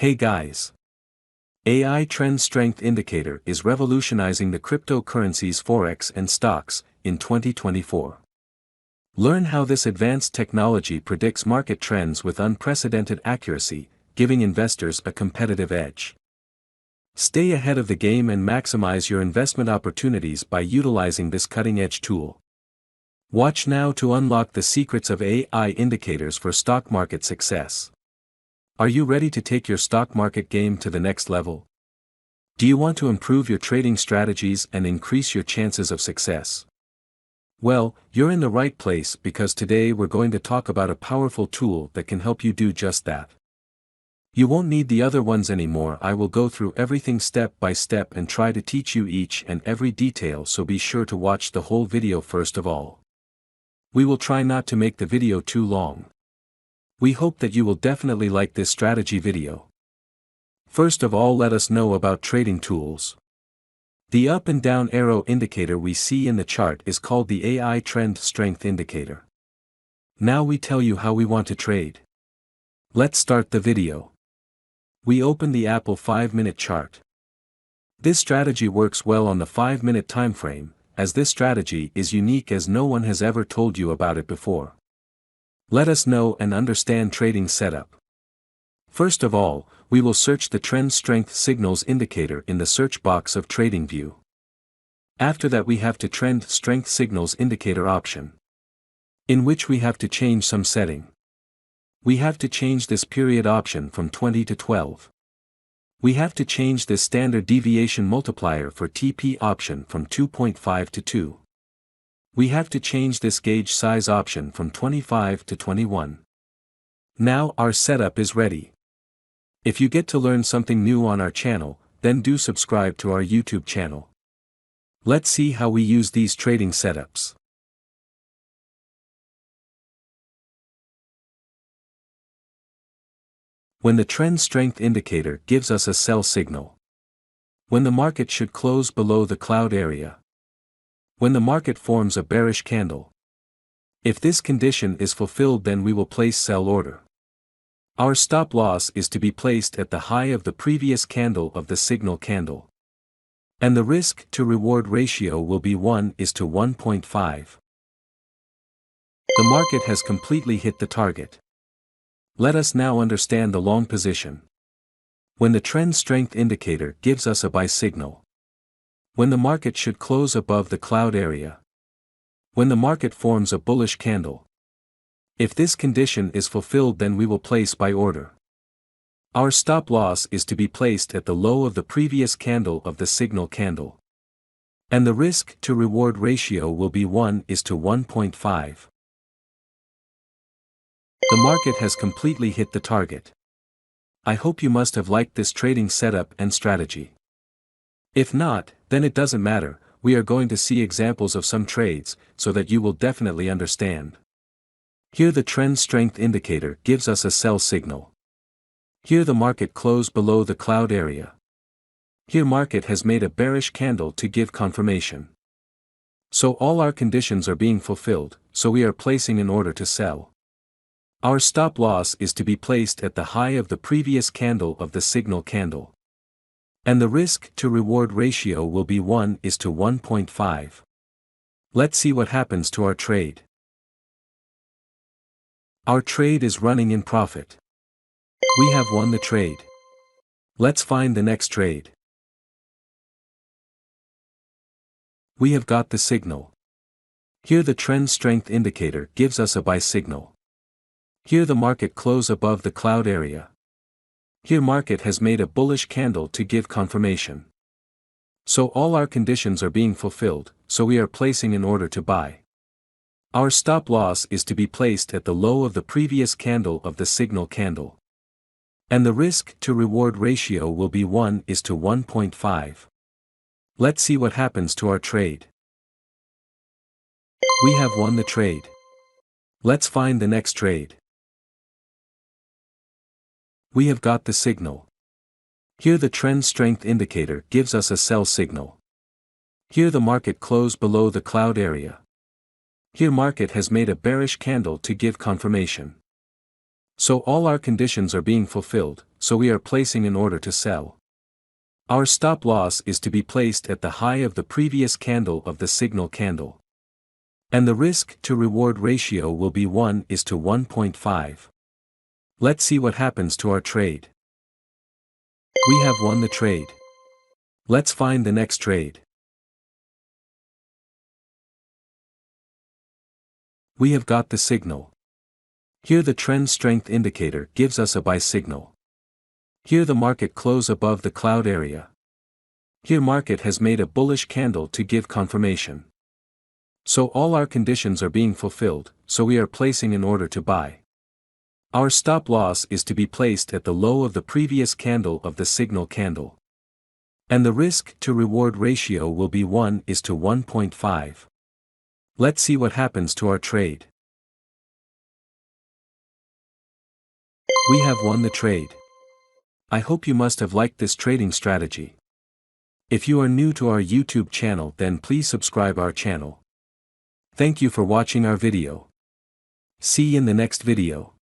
Hey guys! AI Trend Strength Indicator is revolutionizing the cryptocurrencies Forex and stocks in 2024. Learn how this advanced technology predicts market trends with unprecedented accuracy, giving investors a competitive edge. Stay ahead of the game and maximize your investment opportunities by utilizing this cutting-edge tool. Watch now to unlock the secrets of AI indicators for stock market success. Are you ready to take your stock market game to the next level? Do you want to improve your trading strategies and increase your chances of success? Well, you're in the right place because today we're going to talk about a powerful tool that can help you do just that. You won't need the other ones anymore. I will go through everything step by step and try to teach you each and every detail, so be sure to watch the whole video first of all. We will try not to make the video too long. We hope that you will definitely like this strategy video. First of all, let us know about trading tools. The up and down arrow indicator we see in the chart is called the AI Trend Strength Indicator. Now we tell you how we want to trade. Let's start the video. We open the Apple 5-minute chart. This strategy works well on the 5-minute time frame, as this strategy is unique as no one has ever told you about it before. Let us know and understand trading setup. First of all, we will search the Trend Strength Signals indicator in the search box of TradingView. After that, we have to Trend Strength Signals indicator option, in which we have to change some setting. We have to change this period option from 20 to 12. We have to change this standard deviation multiplier for TP option from 2.5 to 2. We have to change this gauge size option from 25 to 21. Now our setup is ready. If you get to learn something new on our channel, then do subscribe to our YouTube channel. Let's see how we use these trading setups. When the trend strength indicator gives us a sell signal. When the market should close below the cloud area. When the market forms a bearish candle. If this condition is fulfilled, then we will place sell order. Our stop loss is to be placed at the high of the previous candle of the signal candle. And the risk to reward ratio will be 1:1.5. The market has completely hit the target. Let us now understand the long position. When the trend strength indicator gives us a buy signal. When the market should close above the cloud area. When the market forms a bullish candle. If this condition is fulfilled, then we will place buy order. Our stop loss is to be placed at the low of the previous candle of the signal candle. And the risk to reward ratio will be 1:1.5. The market has completely hit the target. I hope you must have liked this trading setup and strategy. If not, then it doesn't matter. We are going to see examples of some trades, so that you will definitely understand. Here the trend strength indicator gives us a sell signal. Here the market closed below the cloud area. Here market has made a bearish candle to give confirmation. So all our conditions are being fulfilled, so we are placing an order to sell. Our stop loss is to be placed at the high of the previous candle of the signal candle. And the risk to reward ratio will be 1:1.5. Let's see what happens to our trade. Our trade is running in profit. We have won the trade. Let's find the next trade. We have got the signal. Here the trend strength indicator gives us a buy signal. Here the market close above the cloud area. Here market has made a bullish candle to give confirmation. So all our conditions are being fulfilled, so we are placing an order to buy. Our stop loss is to be placed at the low of the previous candle of the signal candle. And the risk to reward ratio will be 1:1.5. Let's see what happens to our trade. We have won the trade. Let's find the next trade. We have got the signal. Here the trend strength indicator gives us a sell signal. Here the market closed below the cloud area. Here market has made a bearish candle to give confirmation. So all our conditions are being fulfilled, so we are placing an order to sell. Our stop loss is to be placed at the high of the previous candle of the signal candle. And the risk to reward ratio will be 1:1.5. Let's see what happens to our trade. We have won the trade. Let's find the next trade. We have got the signal. Here the trend strength indicator gives us a buy signal. Here the market close above the cloud area. Here market has made a bullish candle to give confirmation. So all our conditions are being fulfilled, so we are placing an order to buy. Our stop loss is to be placed at the low of the previous candle of the signal candle. And the risk to reward ratio will be 1:1.5. Let's see what happens to our trade. We have won the trade. I hope you must have liked this trading strategy. If you are new to our YouTube channel, then please subscribe our channel. Thank you for watching our video. See you in the next video.